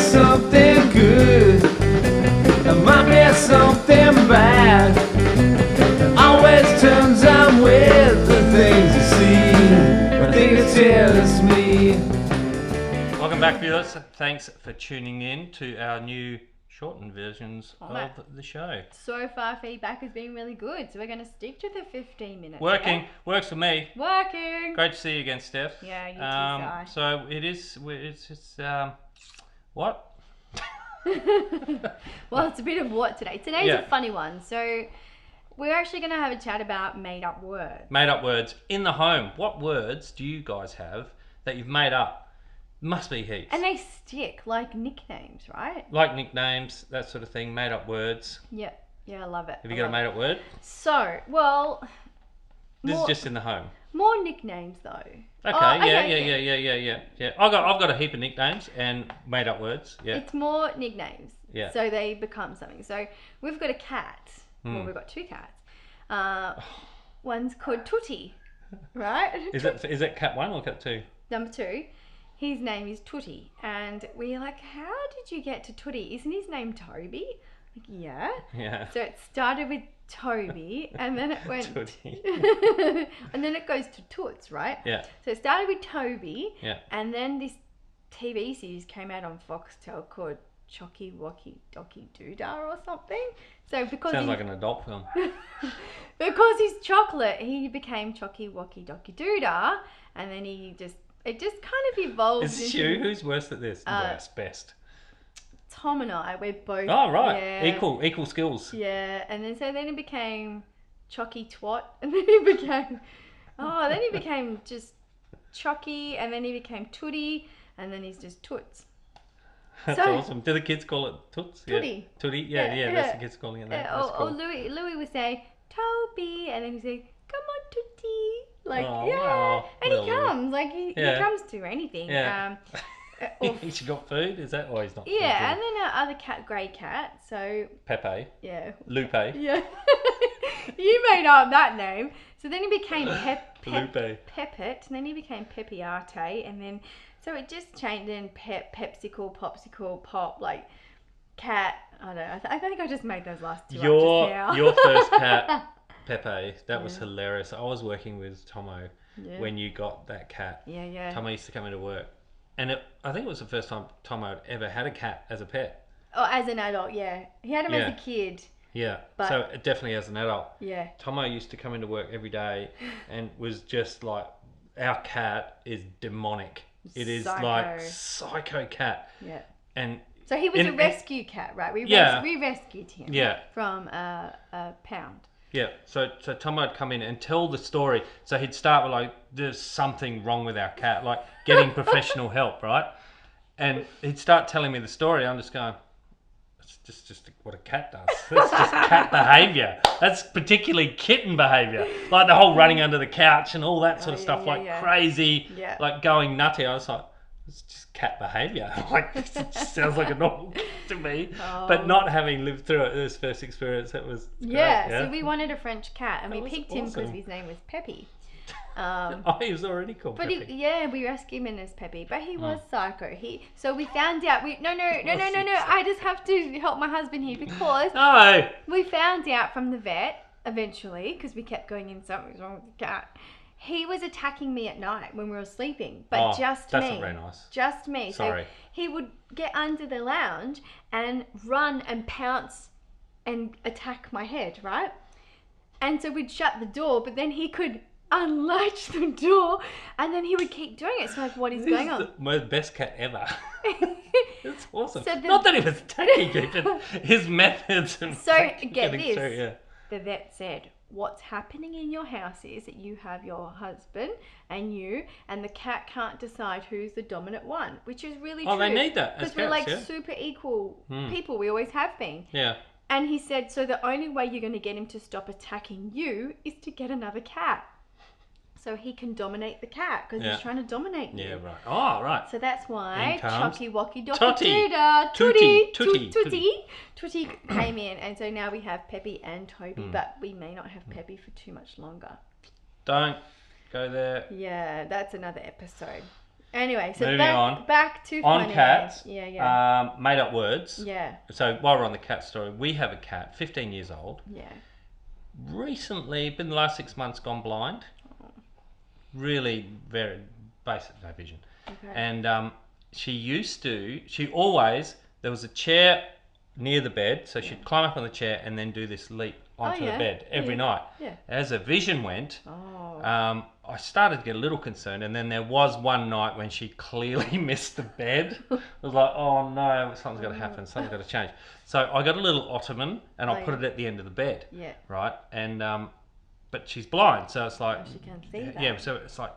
something good, there might be something bad. Always turns out with the things you see. I think it tells me. Welcome back, viewers. Thanks for tuning in to our new shortened versions of the show. So far, feedback has been really good, so we're going to stick to the 15 minutes. Working, yeah? works for me. Working. Great to see you again, Steph. Yeah, you too, Si. So it is. It's what? Well, it's a bit of what today. Today's a funny one. So we're actually going to have a chat about made-up words. Made-up words in the home. What words do you guys have that you've made up? Must be heaps. And they stick, like nicknames, right? Like nicknames, that sort of thing. Made-up words. Yeah, I love it. Have you got a made-up word? So, well... This is just in the home. More nicknames, though. Okay, yeah. I've got a heap of nicknames and made-up words. Yeah. It's more nicknames. Yeah. So they become something. So we've got a cat. Well, we've got two cats. One's called Tootie, right? Is it cat 1 or cat 2? Number 2. His name is Tootie, and we're like, how did you get to Tootie? Isn't his name Toby? Like, yeah. Yeah. So it started with Toby, and then it went... Tootie. and then it goes to Toots, right? Yeah. So it started with Toby, yeah. And then this TV series came out on Foxtel called Chocky Wocky Docky Doodah or something. So because Sounds like an adult film. because he's chocolate, he became Chocky Wocky Docky Doodah, and then it just kind of evolved. Is this you? Who's worse at this? That's best. Tom and I, we're both. Oh right, yeah, equal skills. Yeah, and then it became Chocky Twat, and then he became just Chocky, and then he became Tootie, and then he's just Toots. That's awesome. Do the kids call it Toots? Tootie. Yeah. Tootie. Yeah. That's the kids calling it that. Yeah, or Louis would say Toby, and then he'd say, "Come on, Tootie." Like, wow. And well, he comes, like he comes to anything. Yeah. He's got food. Is that? Oh, he's not. Yeah, and then our other cat, Grey Cat. So Pepe. Yeah. Lupe. Yeah. You made up that name. So then he became Lupe. Pepet, and then he became Pepiate, and then so it just changed in Pepsicle, Popsicle, Pop, like cat. I don't know. I think I just made those last two up just now. Your first cat, Pepe. That was hilarious. I was working with Tomo when you got that cat. Yeah. Tomo used to come into work. And I think it was the first time Tomo had ever had a cat as a pet. Oh, as an adult, yeah. He had him as a kid. Yeah, so definitely as an adult. Yeah. Tomo used to come into work every day and was just like, our cat is demonic. It is like psycho cat. Yeah. And so he was a rescue cat, right? We rescued him from a pound. Yeah, so Tomo would come in and tell the story. So he'd start with like, there's something wrong with our cat, like getting professional help, right? And he'd start telling me the story. I'm just going, it's just what a cat does. That's just cat behaviour. That's particularly kitten behaviour. Like the whole running under the couch and all that sort of stuff, crazy, like going nutty. I was like, it's just cat behaviour. Like, it just sounds like a normal cat to me. But not having lived through it, this first experience, it was great. Yeah, so we wanted a French cat, and we picked him because his name was Peppy. He was already called Peppy. We rescued him as Peppy, but he was psycho. So we found out. No. I just have to help my husband here because we found out from the vet eventually because we kept going in. Something's wrong with the cat. He was attacking me at night when we were sleeping, but just me. That's not very nice. Just me. Sorry. So he would get under the lounge and run and pounce and attack my head, right? And so we'd shut the door, but then he could unlatch the door and then he would keep doing it. So like, what is going on? The best cat ever. It's awesome. So not that he was attacking you, but his methods. And so get this. Through, The vet said, what's happening in your house is that you have your husband and you, and the cat can't decide who's the dominant one, which is really true. Oh, they need that. Because we're like super equal people. We always have been. Yeah. And he said, so the only way you're going to get him to stop attacking you is to get another cat. So he can dominate the cat because he's trying to dominate you. Yeah, right. Oh, right. So that's why Chocky Wocky Docky Tootie. Tootie came in, and so now we have Peppy and Toby, but we may not have Peppy for too much longer. Don't go there. Yeah, that's another episode. Anyway, so Moving on. back to On funny cats. names. Yeah. Made up words. Yeah. So while we're on the cat story, we have a cat, 15 years old. Yeah. Recently, been the last 6 months, gone blind. Really very basic, no vision. Okay. And she always, there was a chair near the bed, so she'd climb up on the chair and then do this leap onto the bed every night. Yeah. As her vision went, I started to get a little concerned, and then there was one night when she clearly missed the bed. I was like, oh no, something's got to happen, something's got to change. So I got a little ottoman and I put it at the end of the bed. Yeah. Right? And but she's blind, so it's like, she can't see that. Yeah, so it's like,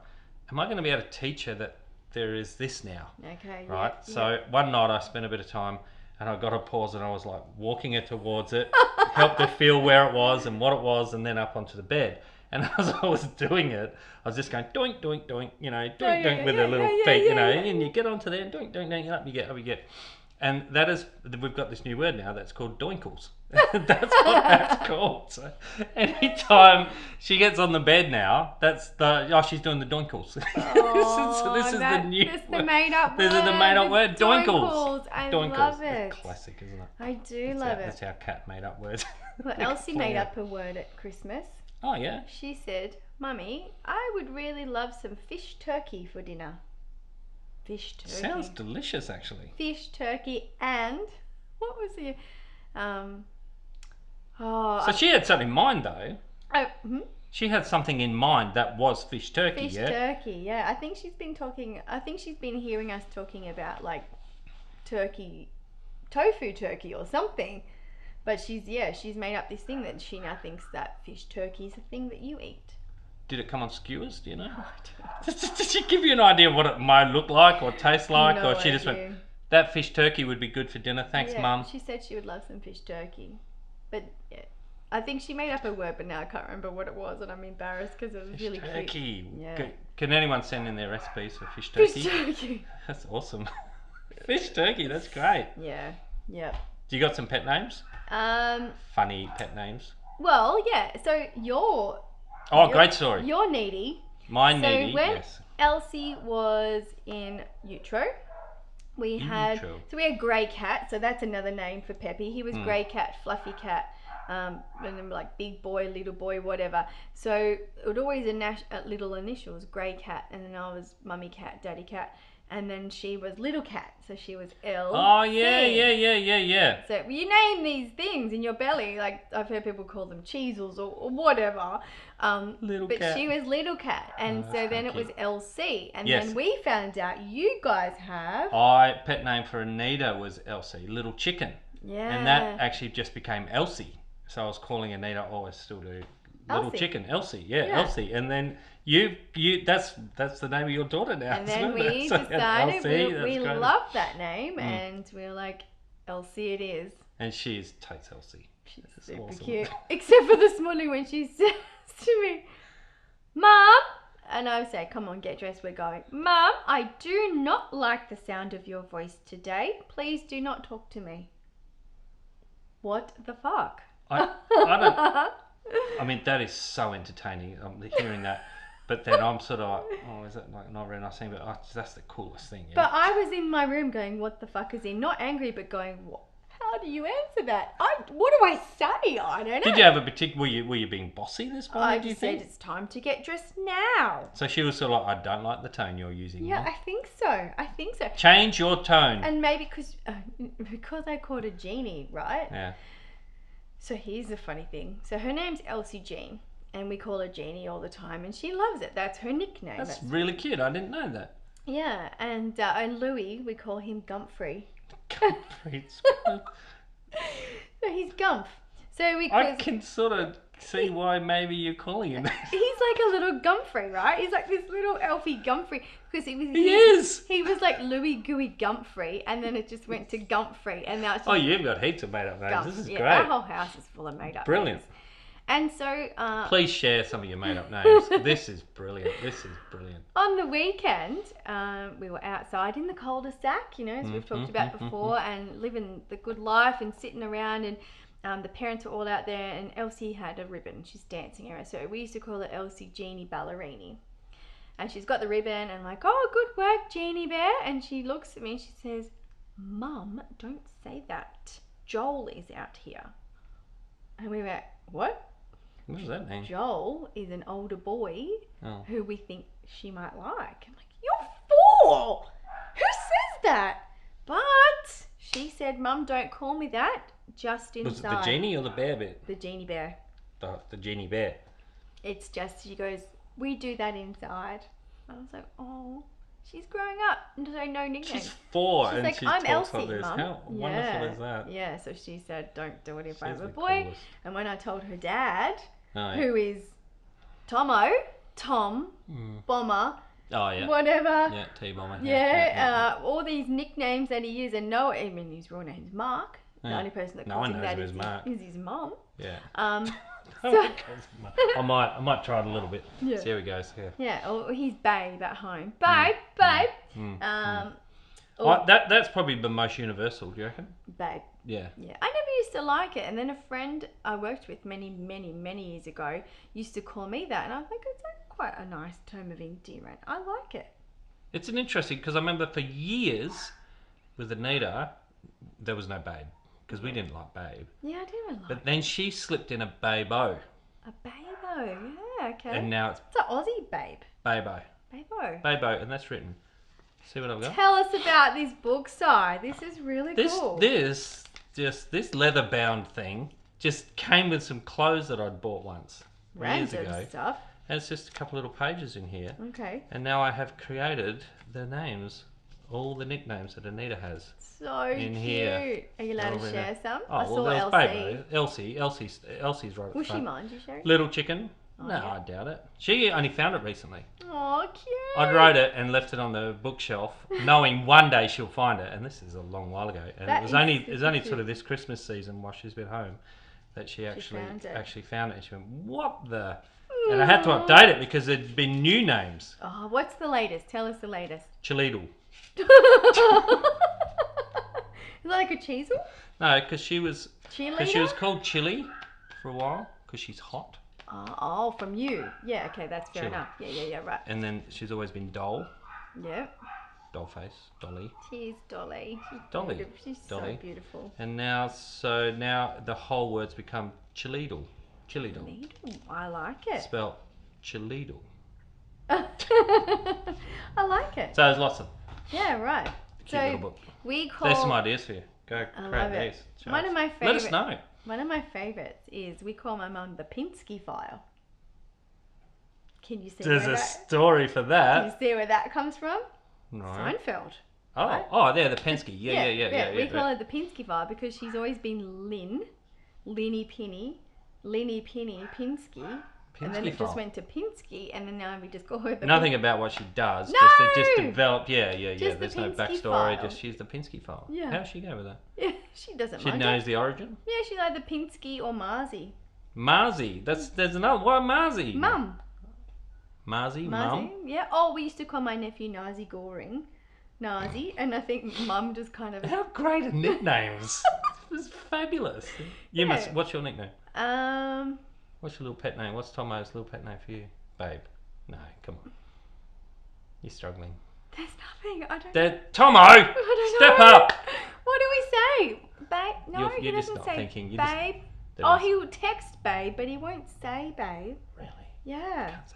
am I going to be able to teach her that there is this now? Okay. Right? Yeah, So one night I spent a bit of time and I got her paws and I was like walking her towards it, helped her feel where it was and what it was, and then up onto the bed. And as I was doing it, I was just going doink, doink, doink, doink, doink with her little feet, and you get onto there and doink, doink, doink, up you get. And that is, we've got this new word now that's called doinkles. That's what that's called. So anytime she gets on the bed now, she's doing the doinkles. So this is the new That's the made up word. This is the made up word, doinkles. I Doinkles. love it. It's classic, isn't it? I do love it. That's our cat made up words. Well, Elsie made up a word at Christmas. Oh, yeah? She said, Mummy, I would really love some fish turkey for dinner. Fish turkey. Sounds delicious, actually. Fish turkey and what was the So she had something in mind, though. She had something in mind that was fish turkey. Fish turkey, yeah. I think she's been hearing us talking about like turkey, tofu turkey or something. But she's made up this thing that she now thinks that fish turkey is a thing that you eat. Did it come on skewers? Do you know? Oh, I don't know. Did she give you an idea of what it might look like or taste like? No Or she just went, that fish turkey would be good for dinner. Thanks, Mum. She said she would love some fish turkey. But yeah, I think she made up a word, but now I can't remember what it was, and I'm embarrassed because it was Fish really turkey. cute. Yeah. Can anyone send in their recipes for fish turkey? Fish turkey. That's awesome. Fish turkey, that's great. Yeah. Yep. Do you got some pet names? Funny pet names. Well, yeah. So you're great story. You're needy. Needy, when yes. Elsie was in utero, we had Grey Cat. So that's another name for Peppy. He was Grey Cat, Fluffy Cat, and then like big boy, little boy, whatever. So it would always little initials, Grey Cat, and then I was Mummy Cat, Daddy Cat. And then she was Little Cat, so she was L. Oh, yeah. So you name these things in your belly, like I've heard people call them cheesels or whatever. Little but Cat. She was Little Cat, and so then it was LC. And then we found out you guys have... Pet name for Anita was Elsie, Little Chicken. Yeah. And that actually just became Elsie. So I was calling Anita, I still do, Little Elsie. Chicken, Elsie, Elsie. And then you that's the name of your daughter now. And then we decided we love that name, and we were like, Elsie it is. And she is totes Elsie. She's super cute. Except for this morning when she says to me, Mum, and I say, come on, get dressed, we're going. Mum, I do not like the sound of your voice today. Please do not talk to me. What the fuck? I don't... I mean, that is so entertaining. I'm hearing that. But then I'm sort of like, oh, is that like not a very nice thing? But that's the coolest thing. Yeah? But I was in my room going, what the fuck is he? Not angry, but going, what? How do you answer that? What do I say? I don't know. Did you have a particular... Were you being bossy this morning, I do you just think? said it's time to get dressed now. So she was sort of like, I don't like the tone you're using. Yeah, now. I think so. Change your tone. And maybe because I called her Jeannie, right? Yeah. So here's the funny thing. So her name's Elsie Jean, and we call her Jeannie all the time, and she loves it. That's her nickname. That's really cute. I didn't know that. Yeah, and Louis, we call him Gumphrey. Gumphrey. So he's Gumph. So I can sort of see why maybe you're calling him that. He's like a little Gumphrey, right? He's like this little elfie Gumphrey because he was like Louis Gooey Gumphrey, and then it just went to Gumphrey, and now it's just you've got heaps of made up names. This is great. Our whole house is full of made up Brilliant. names. And so please share some of your made up names. This is brilliant. On the weekend, we were outside in the cul-de-sac, as we've talked about before, and living the good life and sitting around, and the parents were all out there, and Elsie had a ribbon. She's dancing around. So we used to call her Elsie Jeannie Ballerini. And she's got the ribbon, and I'm like, oh, good work, Jeannie Bear. And she looks at me and she says, Mum, don't say that. Joel is out here. And we went, what? What does that mean? Joel is an older boy who we think she might like. I'm like, you're 4! Who says that? But she said, Mum, don't call me that. Just inside. Was it the genie or the bear bit? The Genie Bear. The genie bear. It's just, she goes, we do that inside. I was like, oh, she's growing up. So no nickname. She's 4 She's and like, she I'm talks Elsie, like this. Mum. How wonderful is that? Yeah, so she said, don't do it if She's I'm a the boy. coolest. And when I told her dad, Oh, yeah. who is Tomo, Tom, Bomber, whatever. Yeah, T-Bomber. Yeah, all these nicknames that he uses, and no, I mean, his real name's Mark. The only person that calls him that is his mum. Yeah. So, I might try it a little bit. Yeah. See how he goes. Yeah. Yeah, or he's Babe at home. Babe. That's probably the most universal. Do you reckon? Babe. Yeah. Yeah, I never used to like it, and then a friend I worked with many years ago used to call me that, and I think it's quite a nice term of endearment. I like it. It's an interesting because I remember for years with Anita, there was no Babe because we didn't like Babe. Yeah, I didn't like. But then she slipped in a Babe-O. A Babe-O, yeah, okay. And now it's an Aussie Babe. Babe-O. Babe-O. Babe-O, and that's written. See what I've got? Tell us about this book, Si. This is really cool. This leather bound thing just came with some clothes that I'd bought once years Random ago. stuff. And it's just a couple little pages in here. Okay. And now I have created the names, all the nicknames that Anita has. So in cute. Here. Are you allowed to share some? Oh, I saw there's Elsie. Babe-O. Elsie's right at the Will front. she mind you sharing? Little Chicken. Oh, No, yeah. I doubt it. She only found it recently. Oh, cute. I wrote it and left it on the bookshelf, knowing one day she'll find it. And this is a long while ago. And it was only sort of this Christmas season while she's been home that she actually found it. And she went, what the? And I had to update it because there'd been new names. Oh, what's the latest? Tell us the latest. Chileedle. Is it like a cheesel? No, because she was called Chili for a while because she's hot. Oh, from you. Yeah, okay, that's fair Chili. enough. Yeah, right. And then she's always been Doll. Yeah. Dollface. Dolly. Cheers, Dolly. Dolly. She's Dolly. so beautiful. And now the whole word's become Chileedle. Chileedle. I like it. Spelled Chileedle. I like it. So there's lots of Yeah, right. cute little book. We call. There's some ideas for you. Go create these. Show One us. of my Let us know. One of my favourites is we call my mum the Pinsky file. Can you see? There's a story for Can you that. see where that comes from? Right. Seinfeld. Oh, right? there, the Penske. Yeah. We call her the Pinsky file because she's always been Linny Pinny, Pinsky. And then it just went to Pinsky, and then now we just call her the Nothing about what she does. No! It just developed. Yeah. Just There's the no Pinsky backstory. file. Just she's the Pinsky file. Yeah. How's she go with that? Yeah, she doesn't She mind knows it. the origin. Yeah, she's either Pinsky or Marzi. Marzi. There's another. Why Marzi? Mum. Marzi. Mum. Yeah. Oh, we used to call my nephew Nazi Goring. Nazi, and I think Mum just kind of. How great are nicknames? It's fabulous. You must. What's your nickname? What's your little pet name? What's Tomo's little pet name for you? Babe. No, come on. You're struggling. There's nothing. I don't know. Tomo! I don't Step know. up! What do we say? Babe? No, You're he just doesn't not say thinking. babe. There is. He will text babe, but he won't say babe. Really? Yeah. Can't say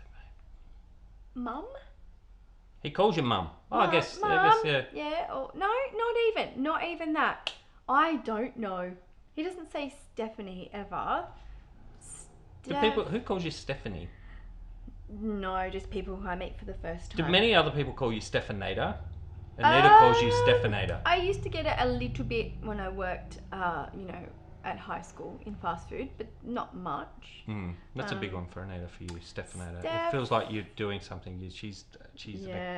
babe. Mum? He calls you mum. Oh, I guess, yeah. Yeah. Or, no, not even that. I don't know. He doesn't say Stephanie ever. Who calls you Stephanie? No, just people who I meet for the first time. Do many other people call you Stephanada? Anita calls you Stephanada. I used to get it a little bit when I worked, at high school in fast food, but not much. That's a big one for Anita, for you, Stephanada. It feels like you're doing something. She's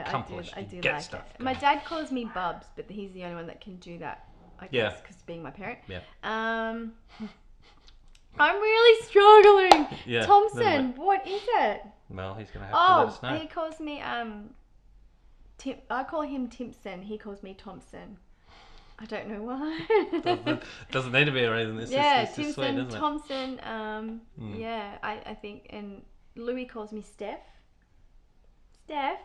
accomplished. I do get like stuff. it. My dad calls me Bubs, but he's the only one that can do that. I guess because being my parent. Yeah. I'm really struggling. Yeah, Thompson, what is it? Well, he's gonna have to let us know. He calls me I call him Timpson. He calls me Thompson. I don't know why. Doesn't need to be a reason. It's Timpson, just sweet, isn't it? Thompson. Yeah, I think, and Louis calls me Steph. Steph.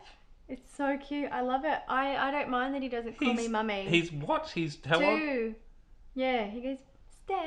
It's so cute. I love it. I don't mind that he doesn't call me mummy. He's what? He's how old? 2. Yeah, he goes, Steph.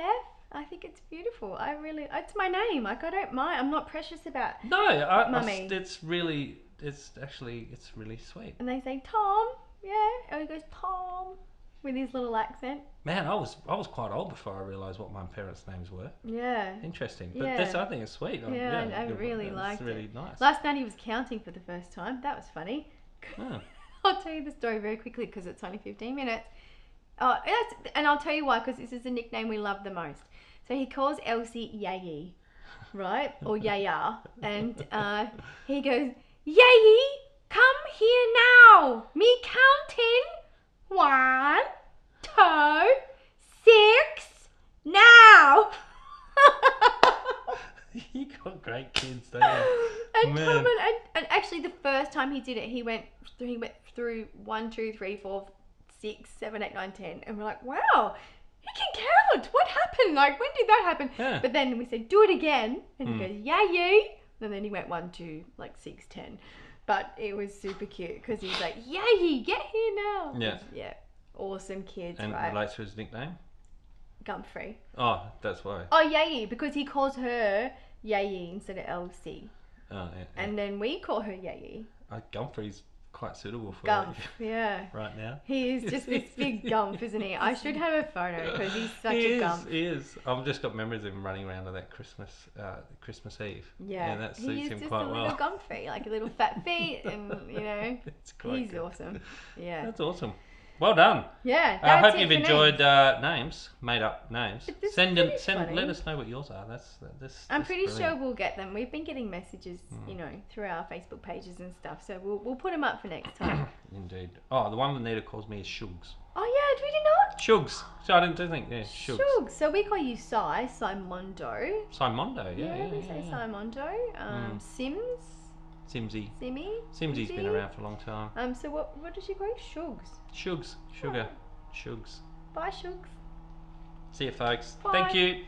I think it's beautiful. It's my name. Like, I don't mind. I'm not precious about mummy. It's really sweet. And they say Tom. Yeah. And he goes Tom with his little accent. Man, I was quite old before I realised what my parents' names were. Yeah. Interesting. But I think it's sweet. Yeah, I really liked it. It's really nice. Last night he was counting for the first time. That was funny. Oh. I'll tell you the story very quickly because it's only 15 minutes. And I'll tell you why, because this is the nickname we love the most. So he calls Elsie Yayi, right? Or Yaya. And he goes, Yayi, come here now. Me counting. 1, 2, 6, now. You got great kids, don't you? And actually the first time he did it, he went through 1, 2, 3, 4, 6, 7, 8, 9, 10, and we're like, wow, he can count. What happened? Like, when did that happen? Yeah. But then we said, do it again, and he goes, Yayi, and then he went 1, 2, like 6, 10. But it was super cute because he's like, Yayi, get here now. Yeah. Yeah. Awesome kids, and right? relates to his nickname? Gumfrey. Oh, that's why. Oh, Yayi, because he calls her Yayi instead of Elsie. Oh, yeah. And then we call her Yayi. Gumfrey's quite suitable for Gumph, yeah. right now. He is just this big gumph, isn't he? I should have a photo because he's such a gumph. He is. I've just got memories of him running around on that Christmas Eve. Yeah, and that suits him quite well. He's just a little gumphy, like a little fat feet, and it's quite he's good. awesome. Yeah, that's awesome. Well done. Yeah, I hope you've enjoyed names, made up names. Send. funny. Let us know what yours are. I'm pretty brilliant. sure we'll get them. We've been getting messages, through our Facebook pages and stuff. So we'll put them up for next time. Indeed. Oh, the one that Nita calls me is Shugs. Oh yeah, did we not? Shugs. So I didn't think. Yeah, Shugs. Shugs. So we call you Simondo. Simondo. Yeah. We say Simondo. Sims. Simsy. Simmy. Simsy's been around for a long time. So what does she call you? Shugs. Shugs. Sugar. Shugs. Bye, Shugs. See you, folks. Bye. Thank you.